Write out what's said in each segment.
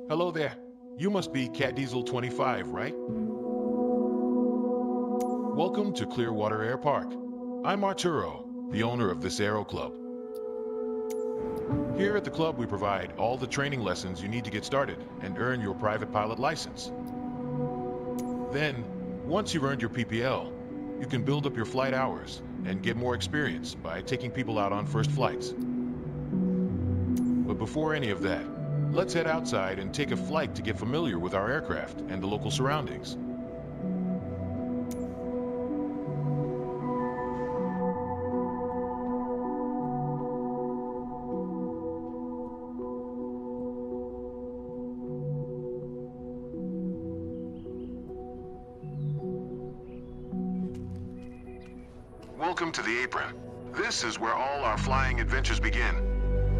Hello there. You must be Cat Diesel 25, right? Welcome to Clearwater Air Park. I'm Arturo, the owner of this Aero Club. Here at the club, we provide all the training lessons you need to get started and earn your private pilot license. Then, once you've earned your PPL, you can build up your flight hours and get more experience by taking people out on first flights. But before any of that, let's head outside and take a flight to get familiar with our aircraft and the local surroundings. Welcome to the apron. This is where all our flying adventures begin.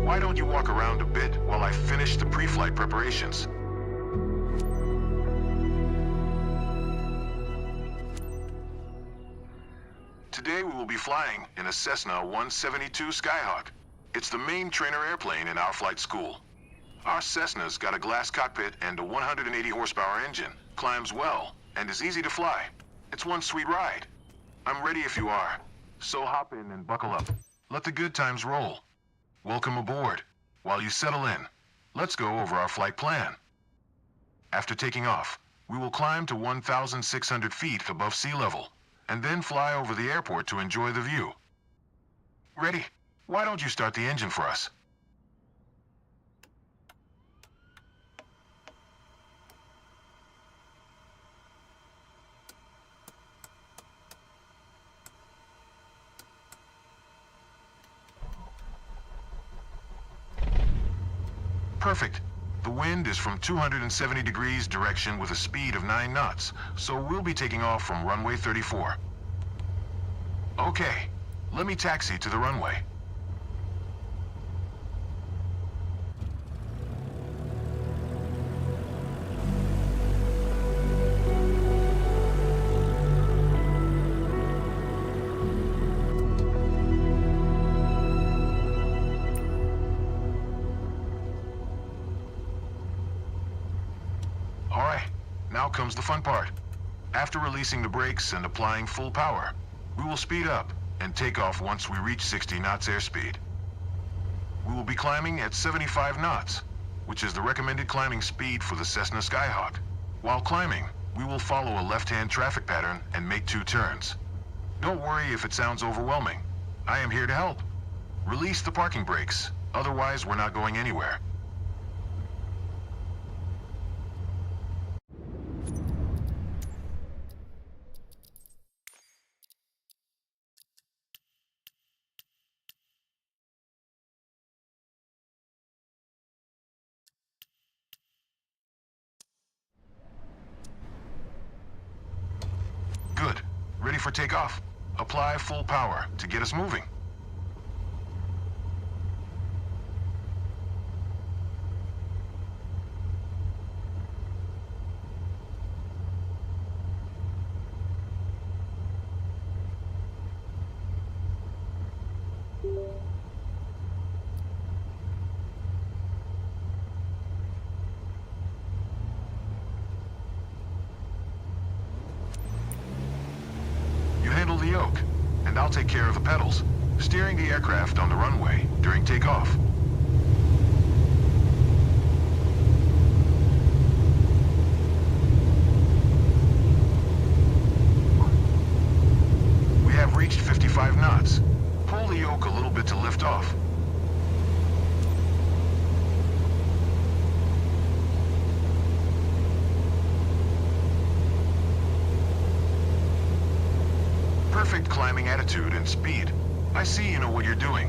Why don't you walk around a bit while I finish the pre-flight preparations? Today we will be flying in a Cessna 172 Skyhawk. It's the main trainer airplane in our flight school. Our Cessna's got a glass cockpit and a 180 horsepower engine, climbs well, and is easy to fly. It's one sweet ride. I'm ready if you are. So hop in and buckle up. Let the good times roll. Welcome aboard. While you settle in, let's go over our flight plan. After taking off, we will climb to 1,600 feet above sea level, and then fly over the airport to enjoy the view. Ready? Why don't you start the engine for us? Perfect. The wind is from 270 degrees direction with a speed of 9 knots, so we'll be taking off from runway 34. Okay, let me taxi to the runway. Now comes the fun part. After releasing the brakes and applying full power, we will speed up and take off once we reach 60 knots airspeed. We will be climbing at 75 knots, which is the recommended climbing speed for the Cessna Skyhawk. While climbing, we will follow a left-hand traffic pattern and make 2 turns. Don't worry if it sounds overwhelming. I am here to help. Release the parking brakes, otherwise we're not going anywhere. Good. Ready for takeoff. Apply full power to get us moving. Handle the yoke, and I'll take care of the pedals, steering the aircraft on the runway during takeoff. We have reached 55 knots. Pull the yoke a little bit to lift off. Perfect climbing attitude and speed. I see you know what you're doing.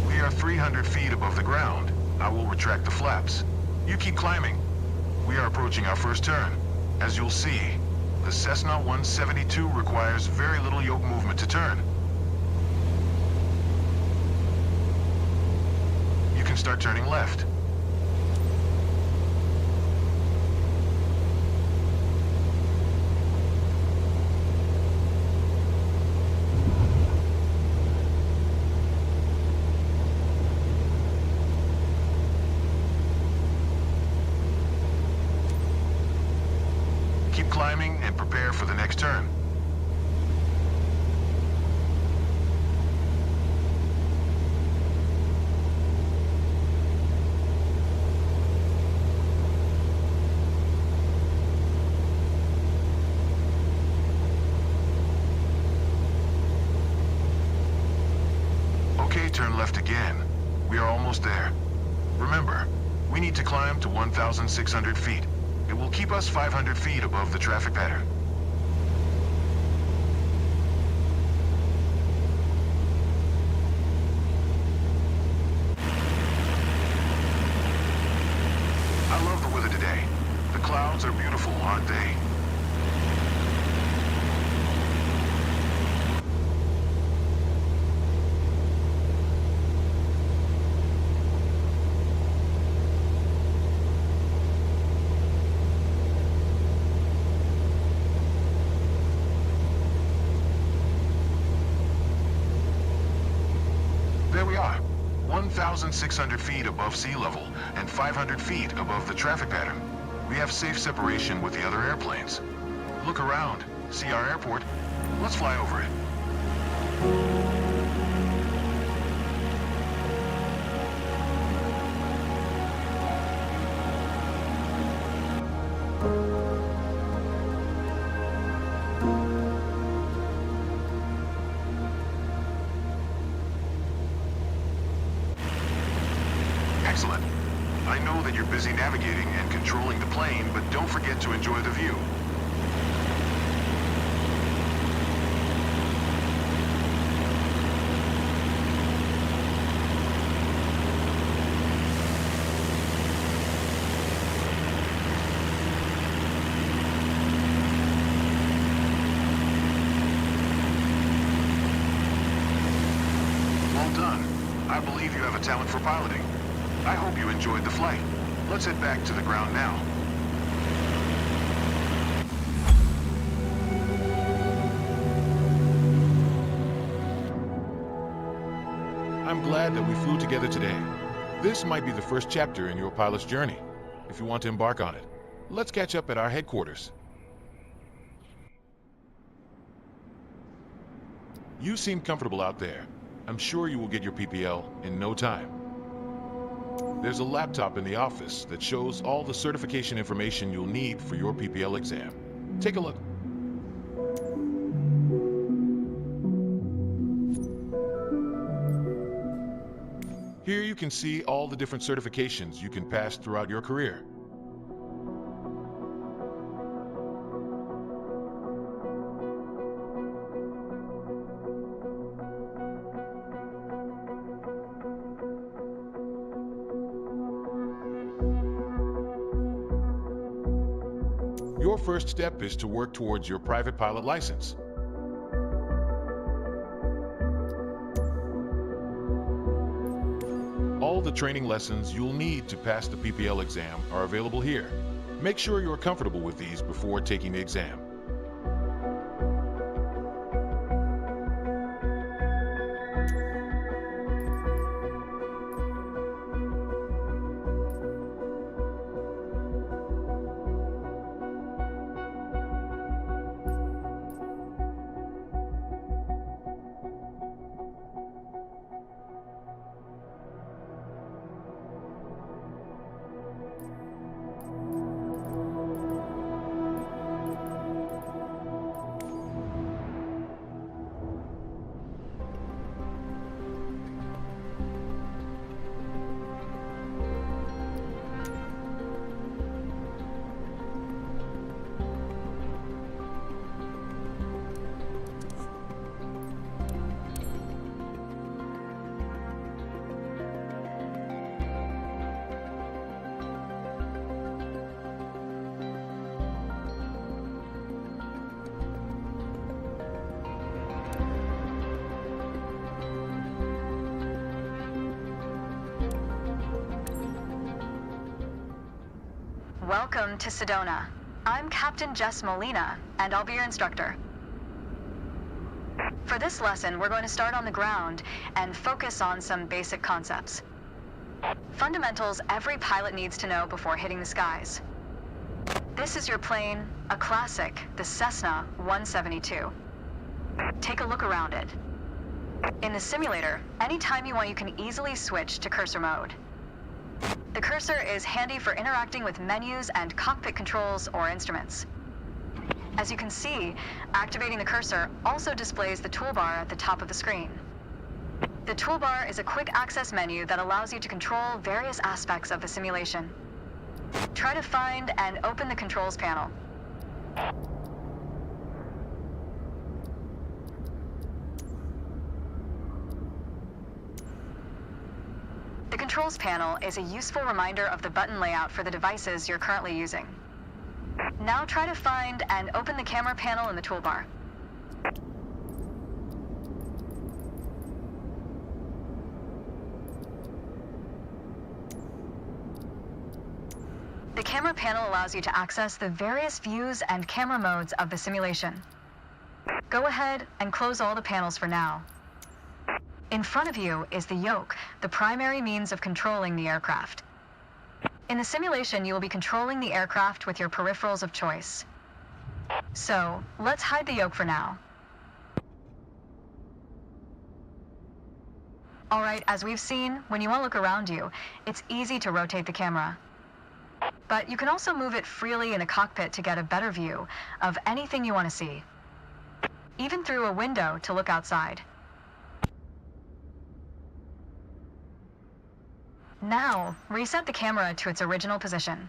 We are 300 feet above the ground. I will retract the flaps. You keep climbing. We are approaching our first turn. As you'll see, the Cessna 172 requires very little yoke movement to turn. You can start turning left. Keep climbing and prepare for the next turn. Okay, turn left again. We are almost there. Remember, we need to climb to 1,600 feet. It will keep us 500 feet above the traffic pattern. I love the weather today. The clouds are beautiful, aren't they? There we are, 1,600 feet above sea level and 500 feet above the traffic pattern. We have safe separation with the other airplanes. Look around, see our airport? Let's fly over it. Excellent. I know that you're busy navigating and controlling the plane, but don't forget to enjoy the view. Well done. I believe you have a talent for piloting. I hope you enjoyed the flight. Let's head back to the ground now. I'm glad that we flew together today. This might be the first chapter in your pilot's journey. If you want to embark on it, let's catch up at our headquarters. You seem comfortable out there. I'm sure you will get your PPL in no time. There's a laptop in the office that shows all the certification information you'll need for your PPL exam. Take a look. Here you can see all the different certifications you can pass throughout your career. Your first step is to work towards your private pilot license. All the training lessons you'll need to pass the PPL exam are available here. Make sure you're comfortable with these before taking the exam. Welcome to Sedona. I'm Captain Jess Molina, and I'll be your instructor. For this lesson, we're going to start on the ground and focus on some basic concepts. Fundamentals every pilot needs to know before hitting the skies. This is your plane, a classic, the Cessna 172. Take a look around it. In the simulator, anytime you want, you can easily switch to cursor mode. The cursor is handy for interacting with menus and cockpit controls or instruments. As you can see, activating the cursor also displays the toolbar at the top of the screen. The toolbar is a quick access menu that allows you to control various aspects of the simulation. Try to find and open the controls panel. The controls panel is a useful reminder of the button layout for the devices you're currently using. Now try to find and open the camera panel in the toolbar. The camera panel allows you to access the various views and camera modes of the simulation. Go ahead and close all the panels for now. In front of you is the yoke, the primary means of controlling the aircraft. In the simulation, you will be controlling the aircraft with your peripherals of choice. So, let's hide the yoke for now. Alright, as we've seen, when you want to look around you, it's easy to rotate the camera. But you can also move it freely in the cockpit to get a better view of anything you want to see. Even through a window to look outside. Now, reset the camera to its original position.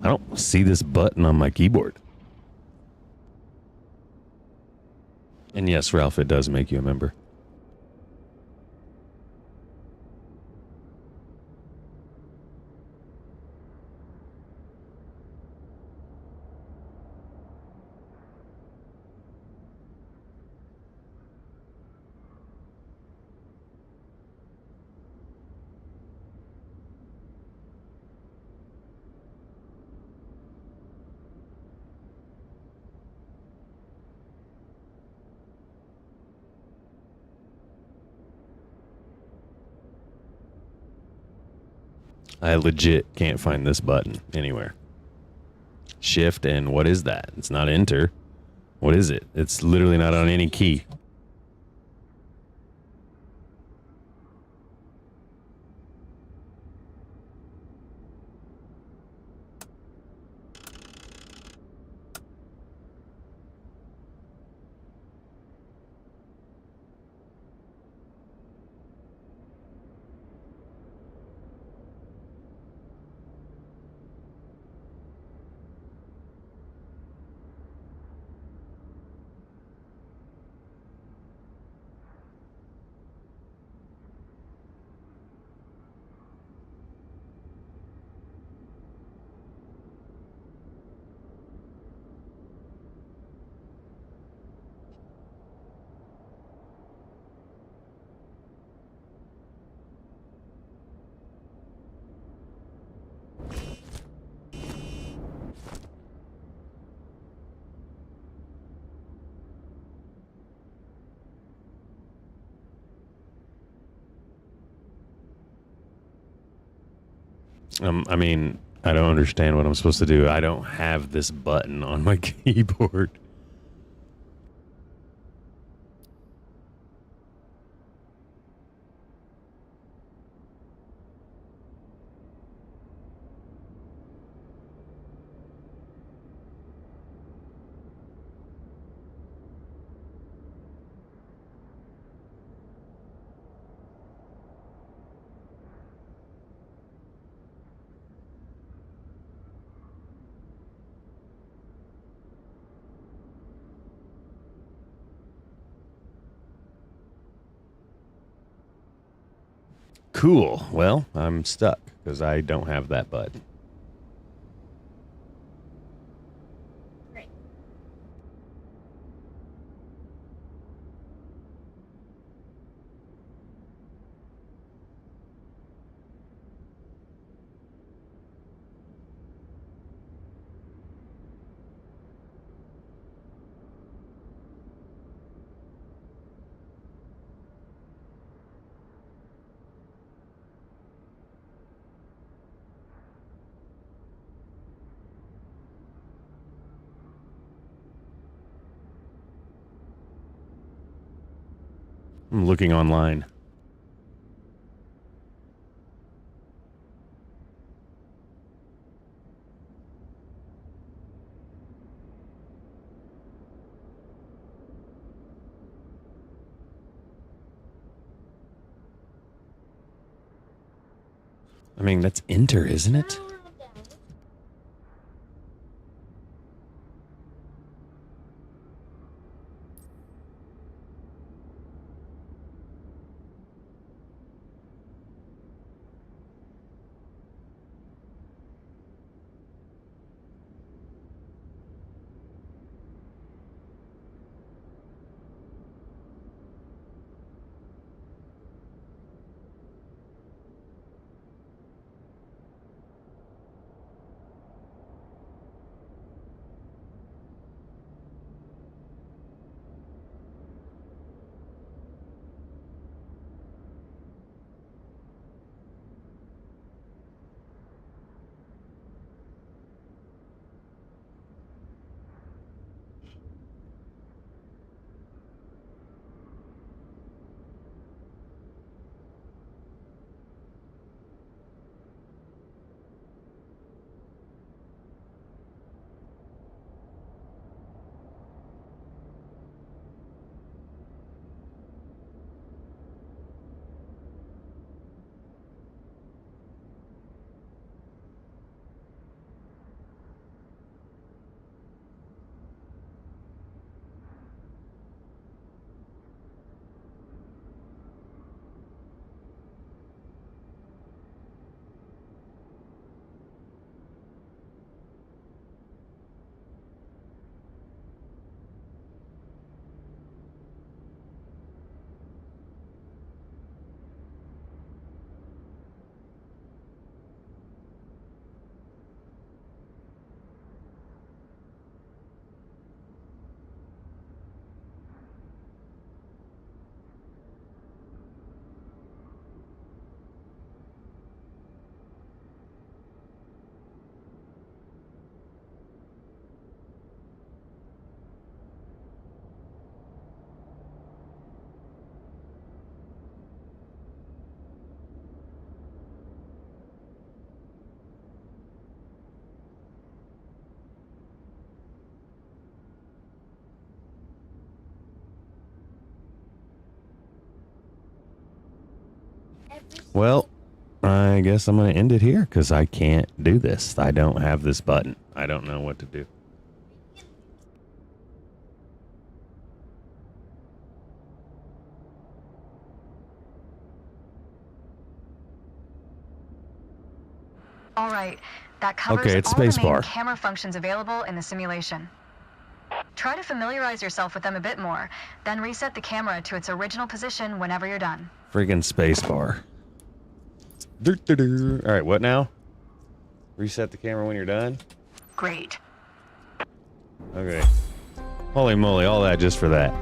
I don't see this button on my keyboard. And yes, Ralph, it does make you a member. I legit can't find this button anywhere. Shift and what is that? It's not enter. What is it? It's literally not on any key. I mean, I don't understand what I'm supposed to do. I don't have this button on my keyboard. Cool. Well, I'm stuck because I don't have that button. I'm looking online. I mean, that's enter, isn't it? Well, I guess I'm going to end it here because I can't do this. I don't have this button. I don't know what to do. All right, that covers Okay, it's all the main spacebar. camera functions available in the simulation. Try to familiarize yourself with them a bit more, then reset the camera to its original position whenever you're done. Friggin' spacebar. All right, what now? Reset the camera when you're done? Great. Okay. Holy moly, all that just for that.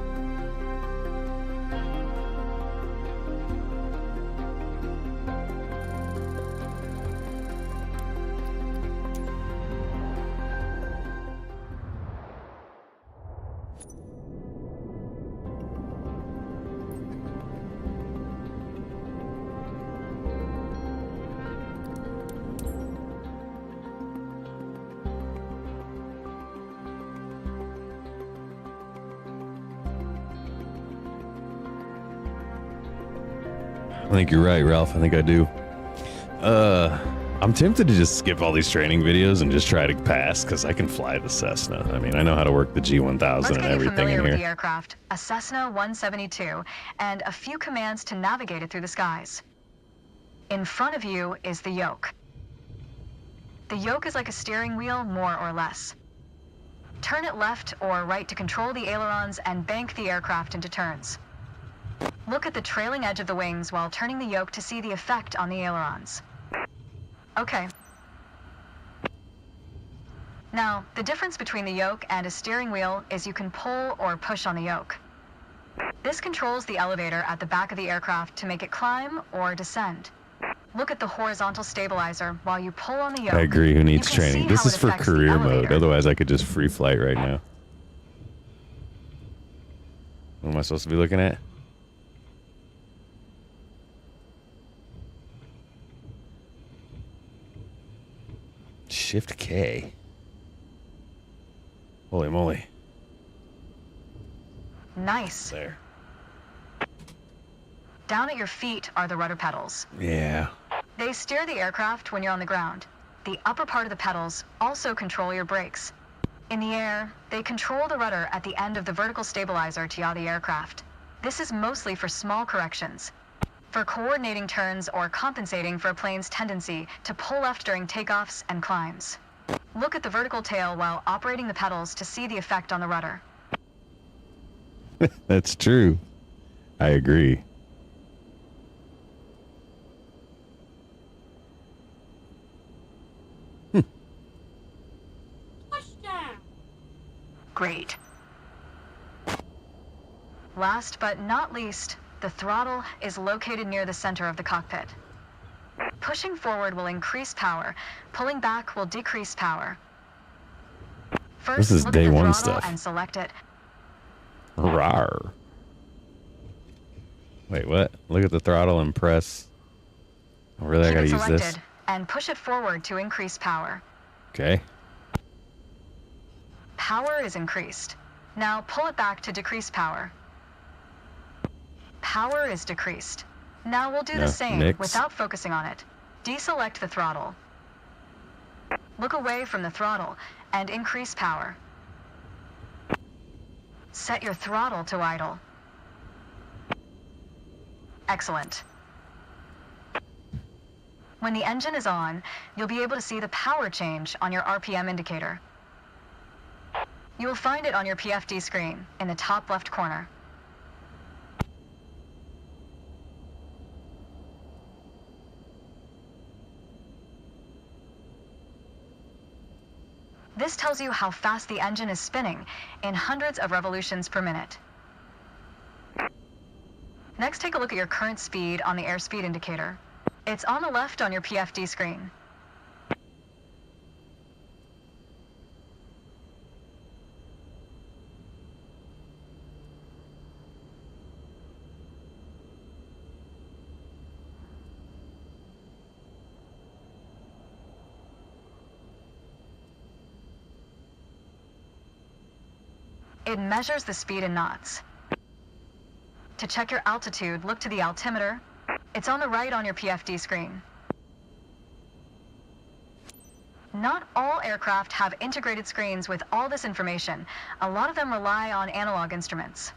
think you're right, Ralph. I think I do. I'm tempted to just skip all these training videos and just try to pass because I can fly the Cessna. I mean, I know how to work the G1000 and everything in with here. The aircraft, a Cessna 172, and a few commands to navigate it through the skies. In front of you is the yoke. The yoke is like a steering wheel, more or less. Turn it left or right to control the ailerons and bank the aircraft into turns. Look at the trailing edge of the wings while turning the yoke to see the effect on the ailerons. Okay. Now, the difference between the yoke and a steering wheel is you can pull or push on the yoke. This controls the elevator at the back of the aircraft to make it climb or descend. Look at the horizontal stabilizer while you pull on the yoke. I agree. Who needs You can training? see This how is it for affects the career mode. elevator. Otherwise, I could just free flight right now. What am I supposed to be looking at? Shift K. Holy moly. Nice. There. Down at your feet are the rudder pedals. Yeah. They steer the aircraft when you're on the ground. The upper part of the pedals also control your brakes. In the air, they control the rudder at the end of the vertical stabilizer to yaw the aircraft. This is mostly for small corrections. For coordinating turns or compensating for a plane's tendency to pull left during takeoffs and climbs. Look at the vertical tail while operating the pedals to see the effect on the rudder. That's true. I agree. Great. Last but not least, the throttle is located near the center of the cockpit. Pushing forward will increase power. Pulling back will decrease power. First, This is look day at the one throttle stuff. and select it. Rawr. Wait, what? Look at the throttle and press. Oh, really? I Keep gotta it use selected this? and push it forward to increase power. Okay. Power is increased. Now pull it back to decrease power. Power is decreased. Now we'll do No, the same mix. without focusing on it. Deselect the throttle. Look away from the throttle and increase power. Set your throttle to idle. Excellent. When the engine is on, you'll be able to see the power change on your RPM indicator. You will find it on your PFD screen in the top left corner. This tells you how fast the engine is spinning in hundreds of revolutions per minute. Next, take a look at your current speed on the airspeed indicator. It's on the left on your PFD screen. It measures the speed in knots. To check your altitude, look to the altimeter. It's on the right on your PFD screen. Not all aircraft have integrated screens with all this information. A lot of them rely on analog instruments.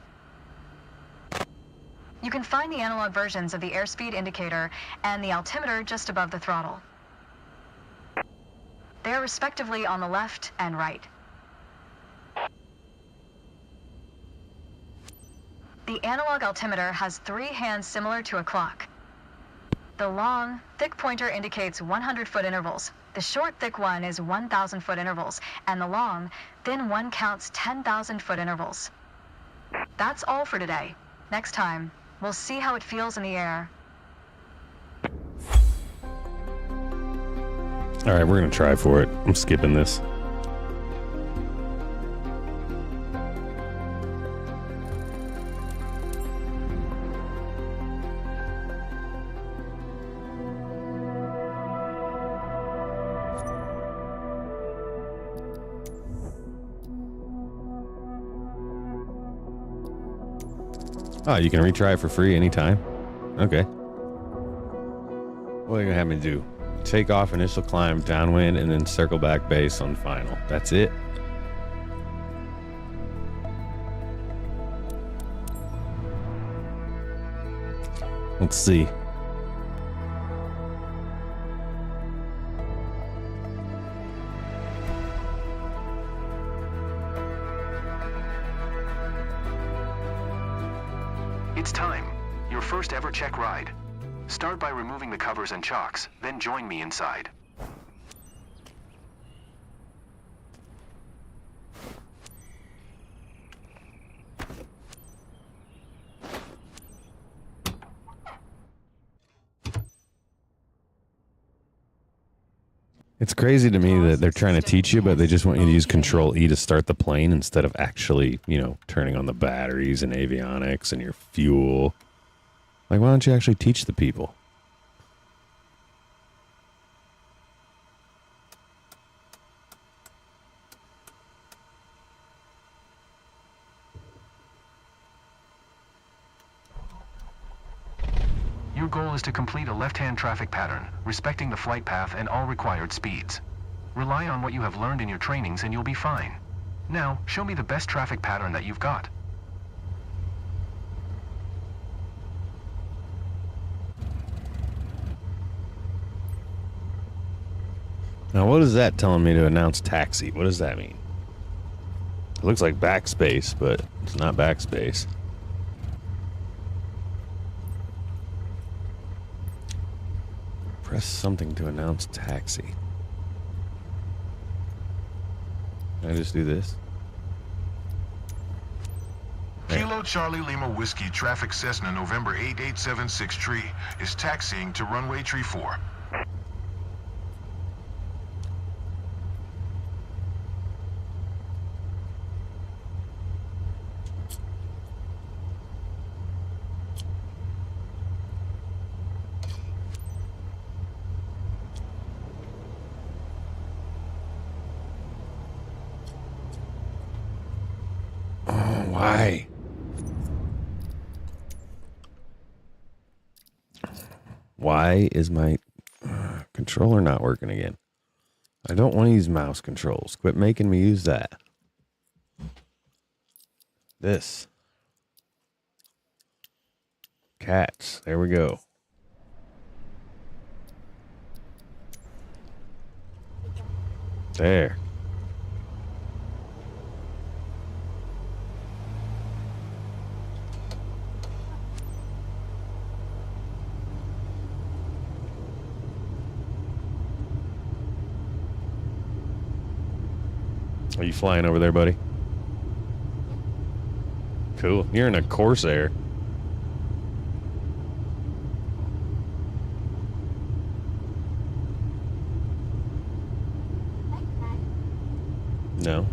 You can find the analog versions of the airspeed indicator and the altimeter just above the throttle. They're respectively on the left and right. The analog altimeter has 3 hands similar to a clock. The long, thick pointer indicates 100-foot intervals. The short, thick one is 1,000-foot intervals. And the long, thin one counts 10,000-foot intervals. That's all for today. Next time, we'll see how it feels in the air. All right, we're going to try for it. I'm skipping this. Oh, you can retry it for free anytime? Okay. What are they gonna have me do? Take off initial climb downwind and then circle back base on final. That's it. Let's see. It's time. Your first ever check ride. Start by removing the covers and chocks, then join me inside. It's crazy to me that they're trying to teach you, but they just want you to use Control E to start the plane instead of actually, you know, turning on the batteries and avionics and your fuel. Like, why don't you actually teach the people? Your goal is to complete a left-hand traffic pattern, respecting the flight path and all required speeds. Rely on what you have learned in your trainings and you'll be fine. Now, show me the best traffic pattern that you've got. Now, what is that telling me to announce taxi? What does that mean? It looks like backspace, but it's not backspace. Press something to announce taxi. Can I just do this? Kilo Charlie Lima Whiskey Traffic Cessna November 8876 Tree is taxiing to runway tree 4. Why? Why is my controller not working again? I don't want to use mouse controls. Quit making me use that. This. Cats. There we go. There. Are you flying over there, buddy? Cool. You're in a Corsair. No.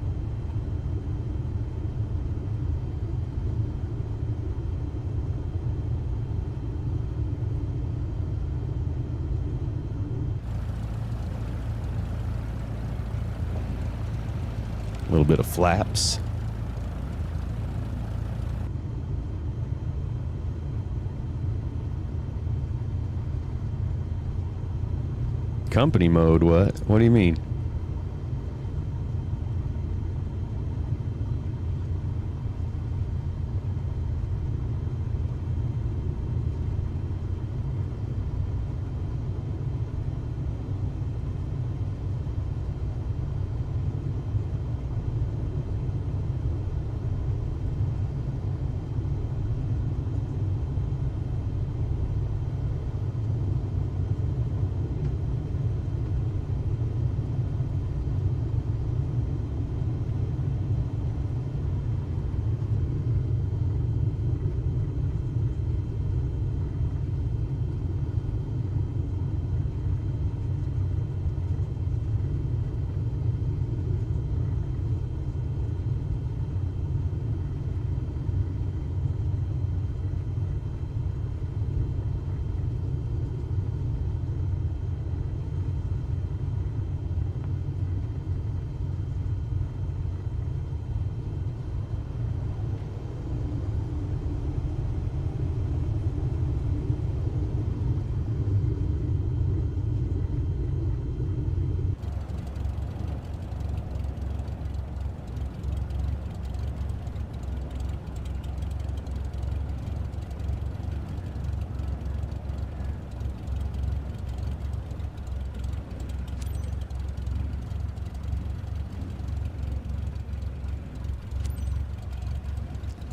A little bit of flaps. Company mode, what? What do you mean?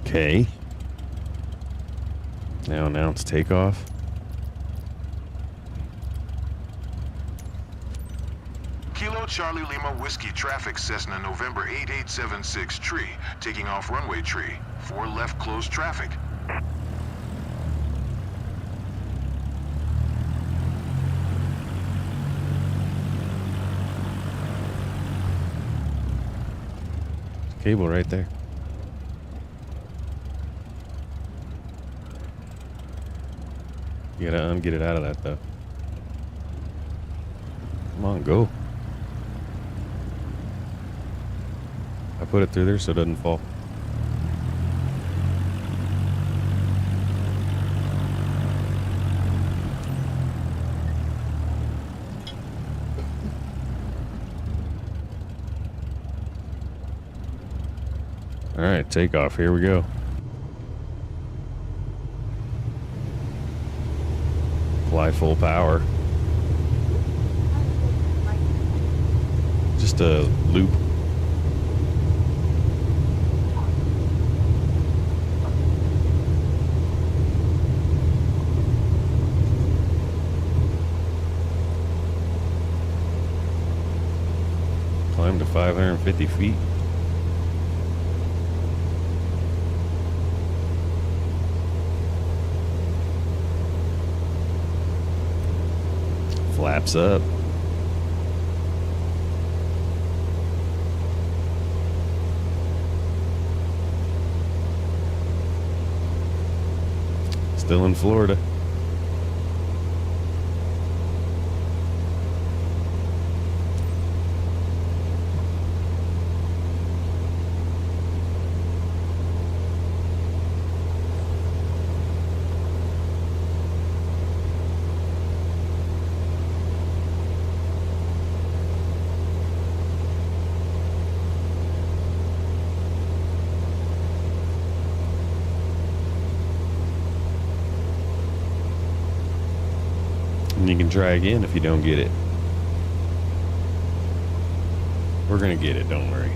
Okay. Now announce takeoff. Kilo Charlie Lima Whiskey traffic Cessna November 8876 tree. Taking off runway tree. 4 left closed traffic. Cable right there. You gotta get it out of that though. Come on, go. I put it through there so it doesn't fall. All right, takeoff. Here we go. Apply full power. Just a loop. Climb to 550 feet. Flaps up. Still in Florida. And you can try again if you don't get it. We're gonna get it, don't worry.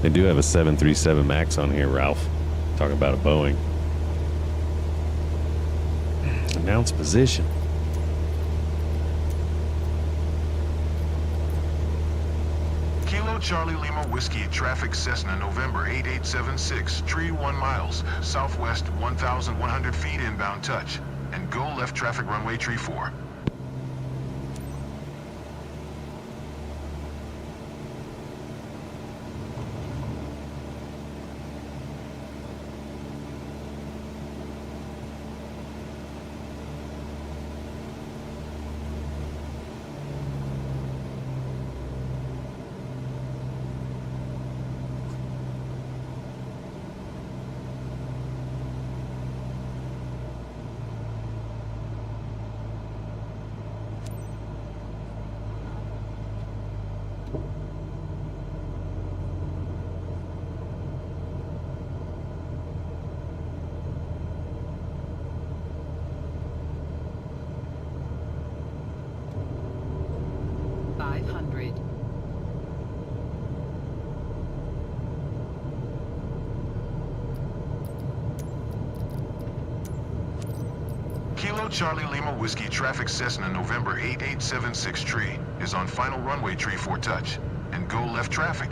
They do have a 737 MAX on here, Ralph. Talking about a Boeing. Announce position. Kilo Charlie Lima Whiskey traffic Cessna November 8876 tree 1 miles southwest 1,100 feet inbound touch and go left traffic runway tree 4. Kilo Charlie Lima Whiskey traffic Cessna November 8876 tree is on final runway tree 4 touch and go left traffic.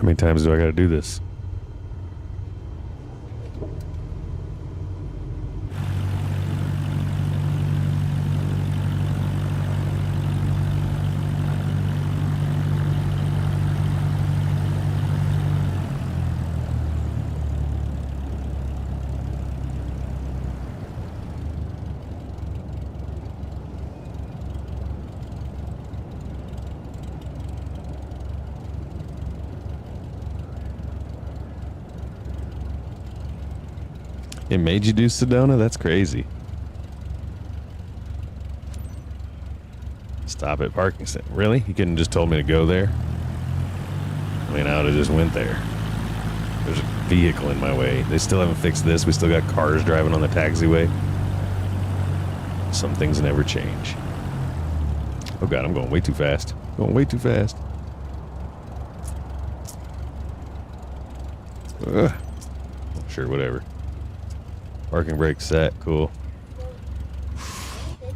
How many times do I gotta do this? It made you do Sedona? That's crazy. Stop at parking center. Really? You couldn't just told me to go there? I mean, I would have just went there. There's a vehicle in my way. They still haven't fixed this. We still got cars driving on the taxiway. Some things never change. Oh God, I'm going way too fast. Going way too fast. Ugh. Sure, whatever. Parking brake set, cool.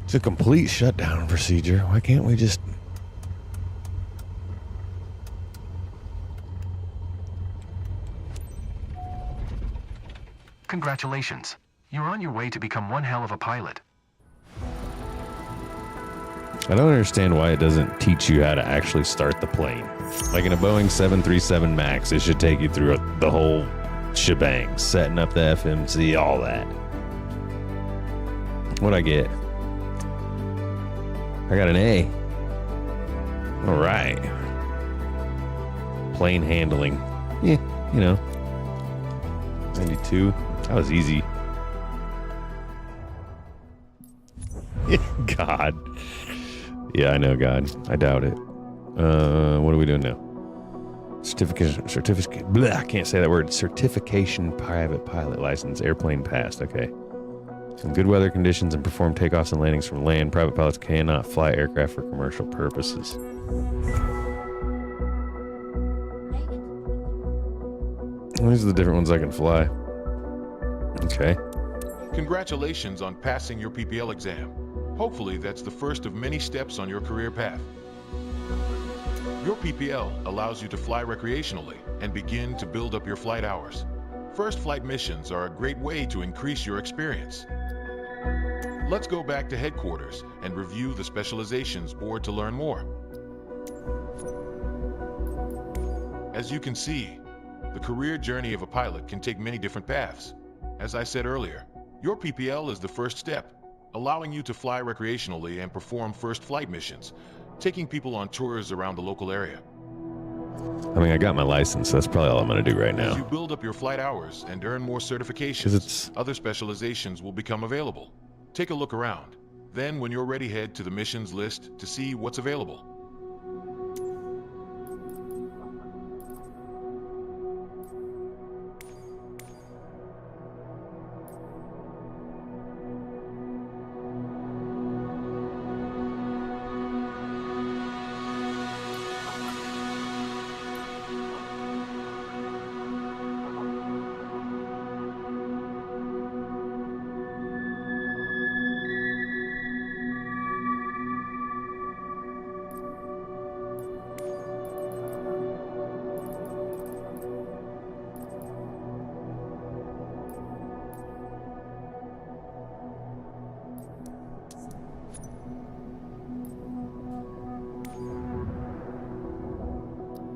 It's a complete shutdown procedure. Why can't we just... Congratulations. You're on your way to become one hell of a pilot. I don't understand why it doesn't teach you how to actually start the plane. Like in a Boeing 737 MAX, it should take you through the whole shebang, setting up the FMC, all that. What'd I get? I got an A. All right. Plane handling. Yeah, you know. 92. That was easy. God. Yeah, I know, God. I doubt it. What are we doing now? Certificate. Blah, I can't say that word. Certification private pilot license. Airplane passed. Okay. In good weather conditions and perform takeoffs and landings from land, private pilots cannot fly aircraft for commercial purposes. These are the different ones I can fly. Okay. Congratulations on passing your PPL exam. Hopefully that's the first of many steps on your career path. Your PPL allows you to fly recreationally and begin to build up your flight hours. First flight missions are a great way to increase your experience. Let's go back to headquarters and review the specializations board to learn more. As you can see, the career journey of a pilot can take many different paths. As I said earlier, your PPL is the first step, allowing you to fly recreationally and perform first flight missions, taking people on tours around the local area. I mean, I got my license. That's probably all I'm going to do right now. As you build up your flight hours and earn more certifications, other specializations will become available. Take a look around. Then, when you're ready, head to the missions list to see what's available.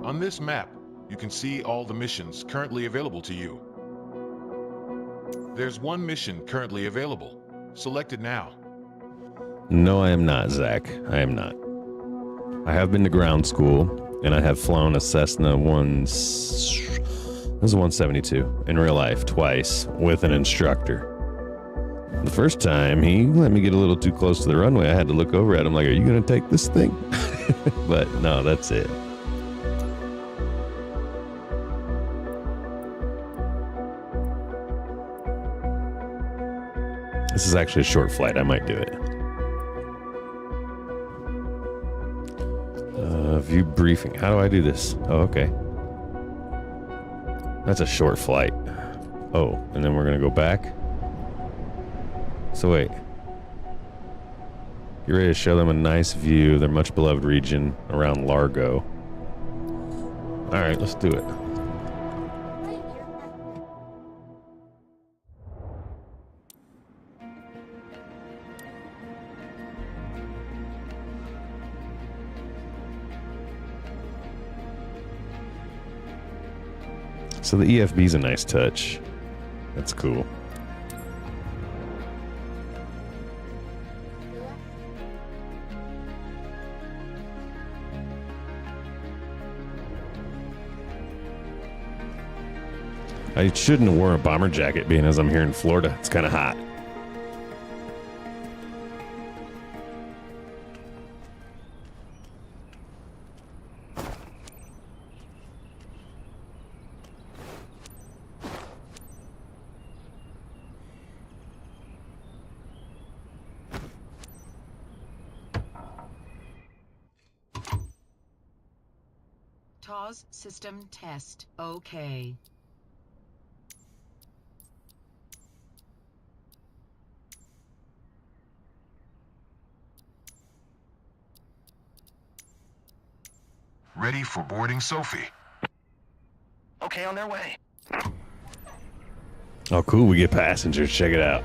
On this map, you can see all the missions currently available to you. There's one mission currently available. Select it now. No, I am not, Zach. I am not. I have been to ground school, and I have flown a Cessna 172 in real life twice with an instructor. The first time, he let me get a little too close to the runway. I had to look over at him like, are you going to take this thing? But no, that's it. This is actually a short flight. I might do it. View briefing. How do I do this? Oh, okay. That's a short flight. Oh, and then we're going to go back. So wait. Get ready to show them a nice view of their much beloved region around Largo. All right, let's do it. So the EFB is a nice touch. That's cool. I shouldn't have worn a bomber jacket being as I'm here in Florida. It's kind of hot. TOS system test. Okay. Ready for boarding, Sophie. Okay, on their way. Oh, cool. We get passengers. Check it out.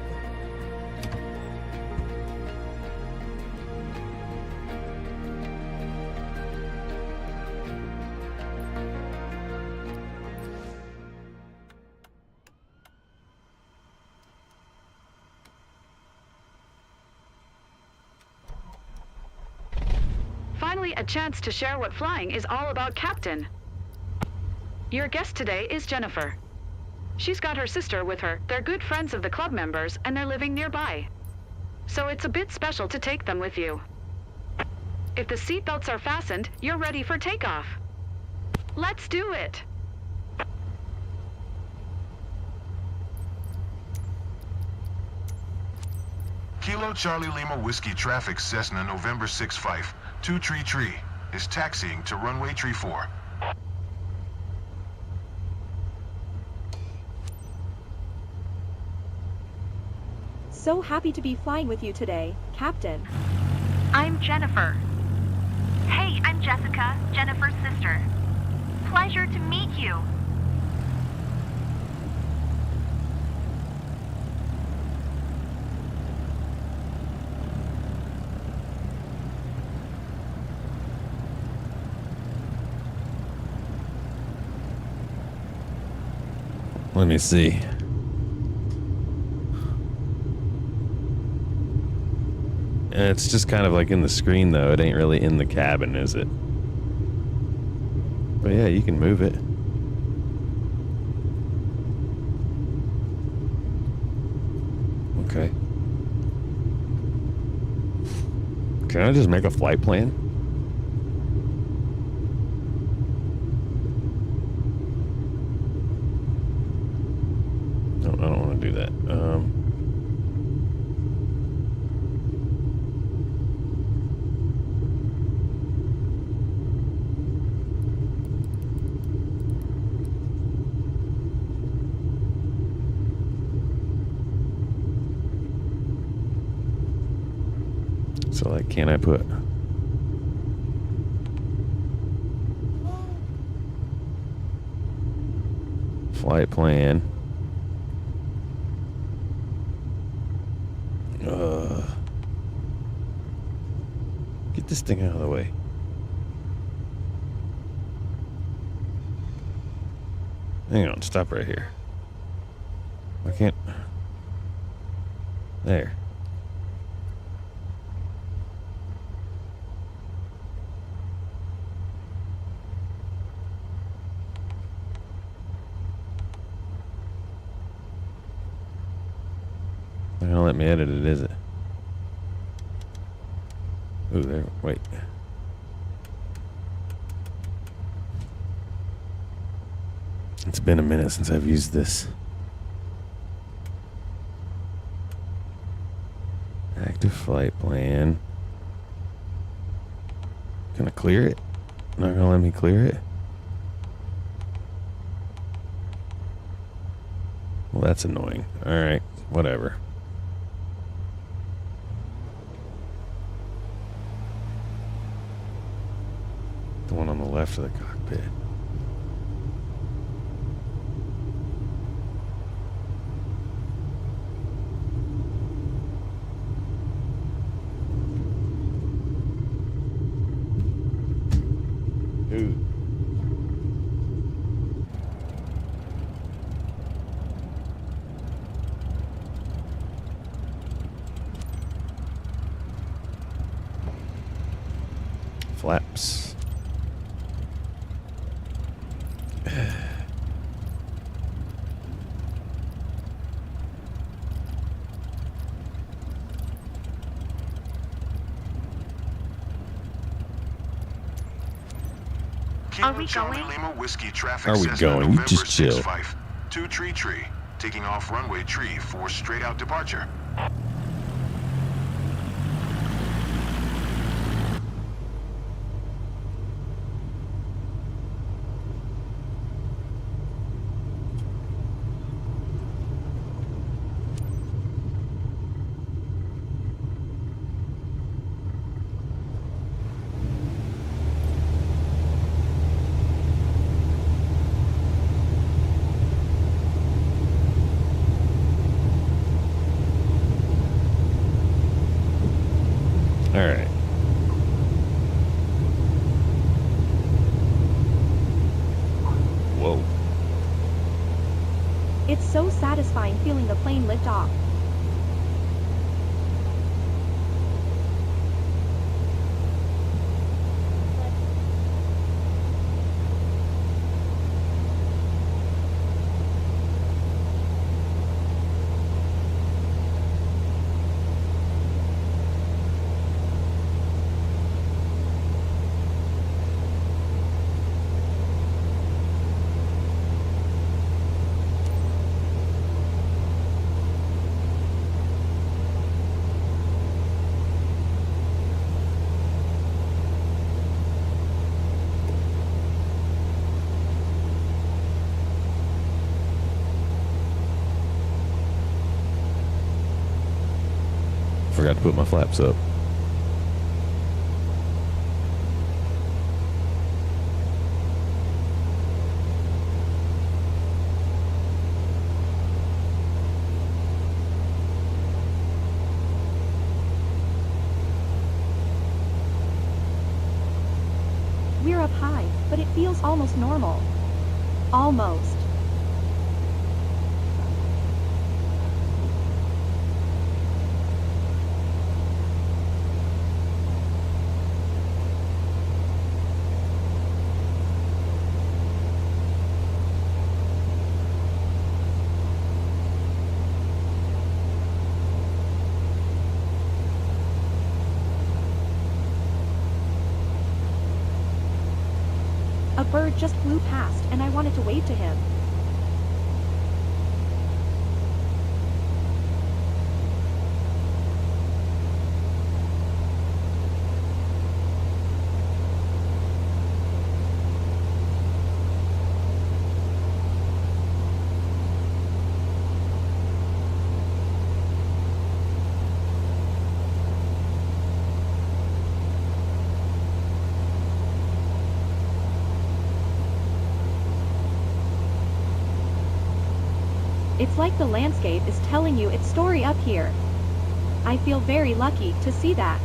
Finally, a chance to share what flying is all about, Captain. Your guest today is Jennifer. She's got her sister with her. They're good friends of the club members, and they're living nearby. So it's a bit special to take them with you. If the seatbelts are fastened, you're ready for takeoff. Let's do it! Kilo Charlie Lima Whiskey Traffic Cessna November 6-5, 2 Tree is taxiing to runway Tree 4. So happy to be flying with you today, Captain. I'm Jennifer. Hey, I'm Jessica, Jennifer's sister. Pleasure to meet you. Let me see. It's just kind of like in the screen, though. It ain't really in the cabin, is it? But yeah, you can move it. Okay. Can I just make a flight plan? No, I don't want to do that. So, like, can I put... flight plan? Get this thing out of the way. Hang on, stop right here. I can't... There. They're gonna let me edit it, is it? Ooh, there. Wait. It's been a minute since I've used this. Active flight plan. Can I clear it? Not gonna let me clear it? Well, that's annoying. Alright, whatever. The one on the left of the cockpit. Ooh. Flaps. Are we Charlie going? Lima Whiskey Traffic Are we Cessna going? You November just chill. 65. 2 tree. Taking off runway tree for straight out departure. All right. Whoa. It's so satisfying feeling the plane lift off. Forgot to put my flaps up. We're up high, but it feels almost normal. Almost. A bird just flew past and I wanted to wave to him. It's like the landscape is telling you its story up here. I feel very lucky to see that.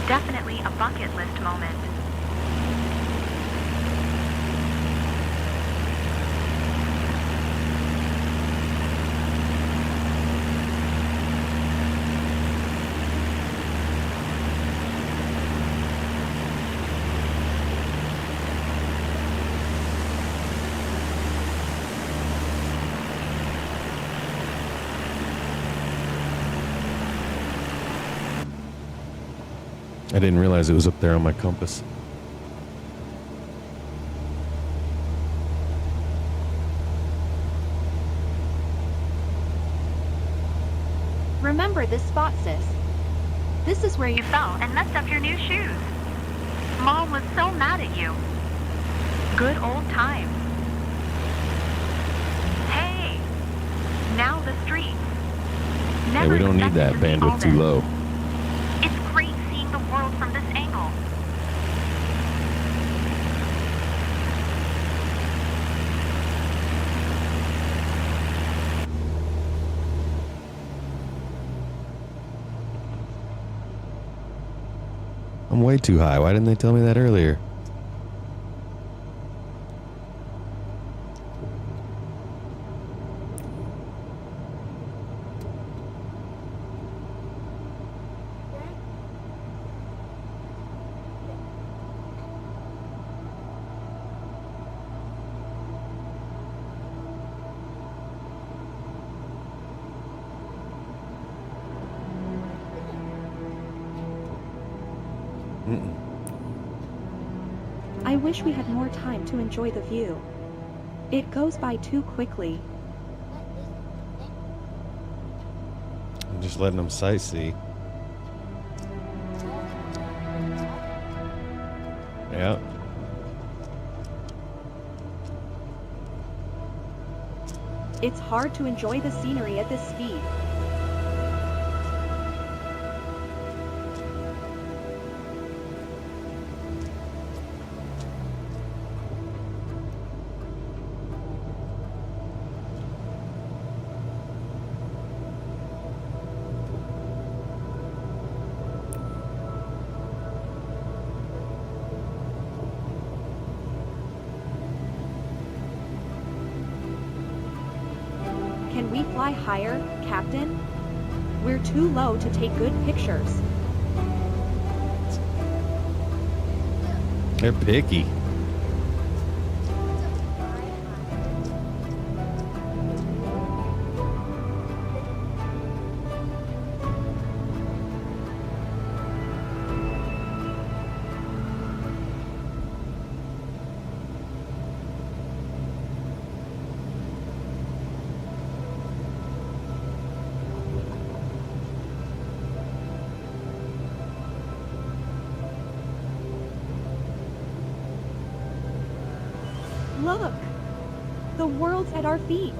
Definitely a bucket list moment. I didn't realize it was up there on my compass. Remember this spot, sis. This is where You fell and messed up your new shoes. Mom was so mad at you. Good old times. Hey, now the streets. Hey, we don't need that bandwidth too low. It's great seeing the world from this angle. I'm way too high. Why didn't they tell me that earlier? I wish we had more time to enjoy the view. It goes by too quickly. I'm just letting them sightsee. Yeah. It's hard to enjoy the scenery at this speed. Can we fly higher, Captain? We're too low to take good pictures. They're picky. Look! The world's at our feet.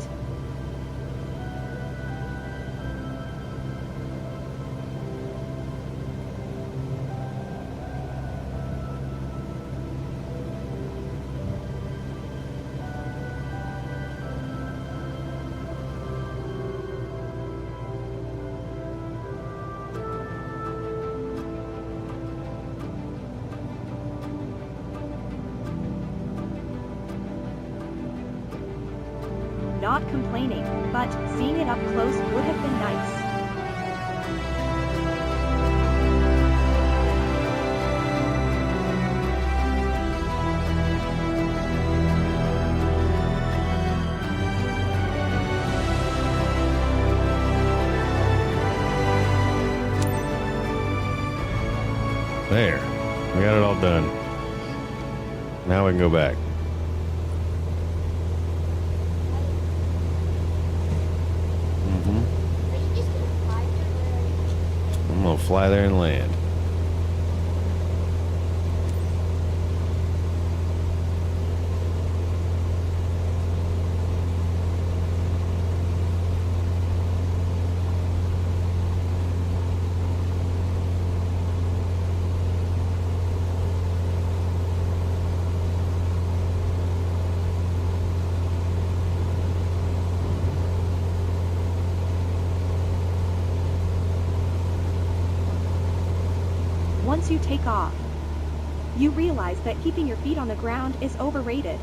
Not complaining, but seeing it up close would have been nice. There. We got it all done. Now we can go back. I'm gonna fly there and land. Once you take off, you realize that keeping your feet on the ground is overrated.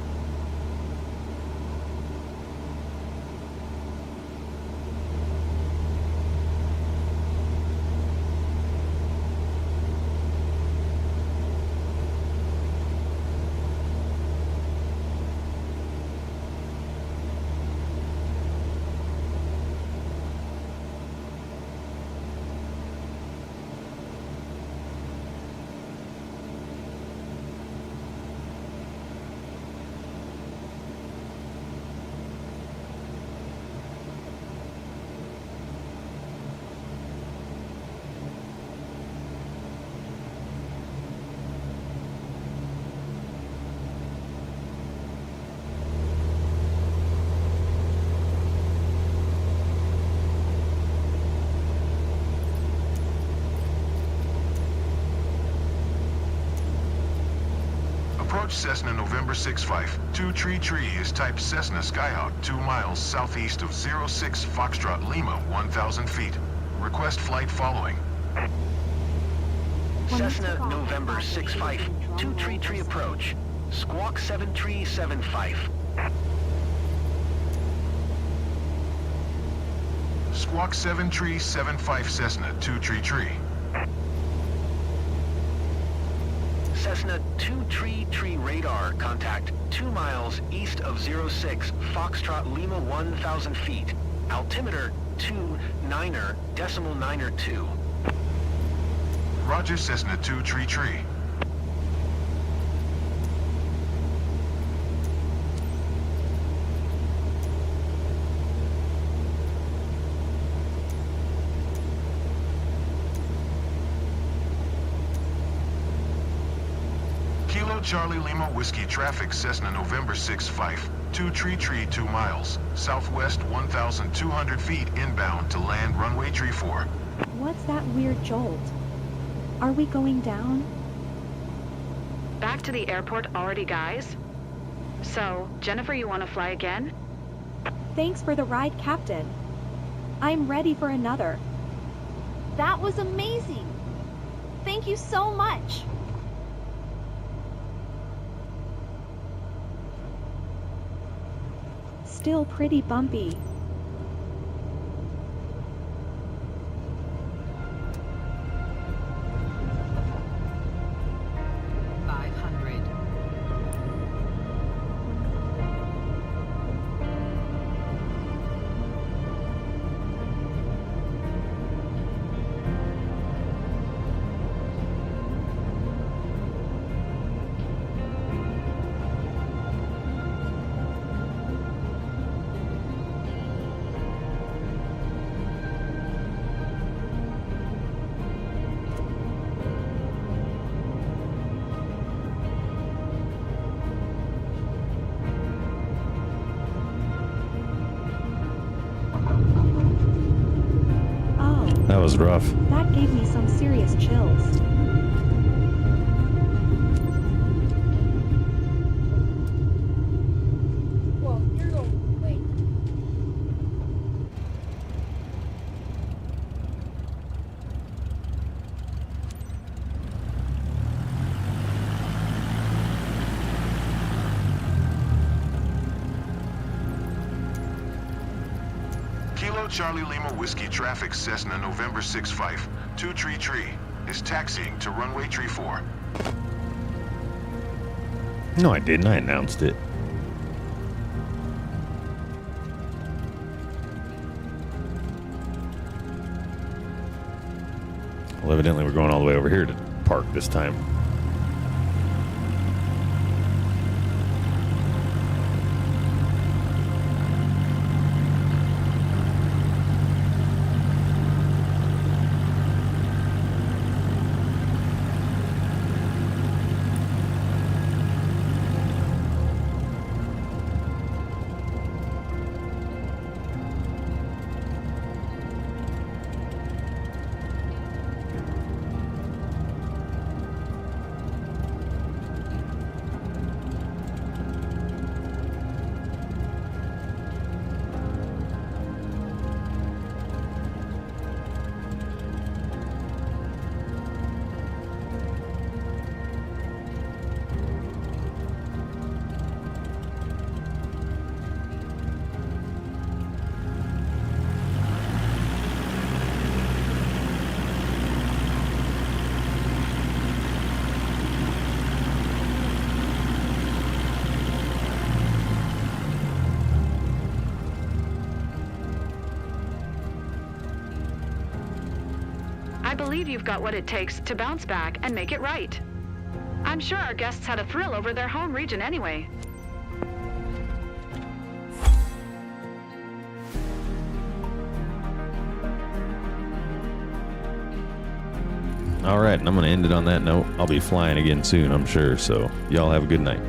Launch Cessna November 65. 2 Tree is type Cessna Skyhawk 2 miles southeast of 06 Foxtrot Lima 1,000 feet. Request flight following. Cessna November 65, 2 Tree approach. Squawk 7375. Squawk 7375 Cessna 2 Tree. Cessna 2 Tree radar contact 2 miles east of 06 Foxtrot Lima 1,000 feet. Altimeter 29.2. Roger, Cessna 2 Tree. Kilo Charlie Lima Whiskey traffic Cessna November 65. 2 Tree 2 miles, southwest 1,200 feet inbound to land runway 34. What's that weird jolt? Are we going down? Back to the airport already, guys? So, Jennifer, you want to fly again? Thanks for the ride, Captain. I'm ready for another. That was amazing. Thank you so much. Still pretty bumpy. That was rough. That gave me some serious chills. Well, you're going wait. Kilo Charlie Lima Whiskey traffic Cessna November 65. 2 Tree is taxiing to runway 34. No, I didn't. I announced it. Well, evidently we're going all the way over here to park this time. I believe you've got what it takes to bounce back and make it right. I'm sure our guests had a thrill over their home region anyway. All right, and I'm going to end it on that note. I'll be flying again soon, I'm sure. So y'all have a good night.